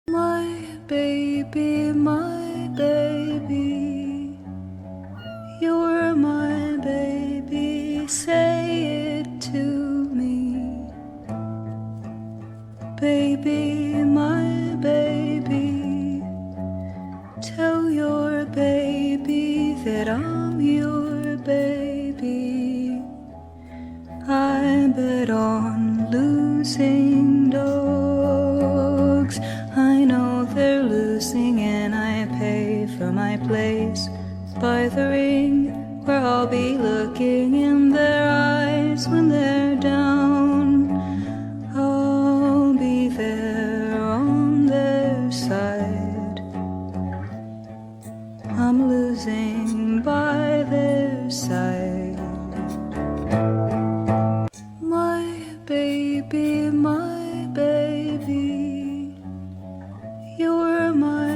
My baby, you're my baby, say it to me. Baby, my baby, tell your baby that I'm your baby. I bet on losing dogs. I know they're losing and I pay for my place by the ring where I'll be looking in their eyes when they're down. I'll be there on their side. I'm losing by their side. My baby, you're my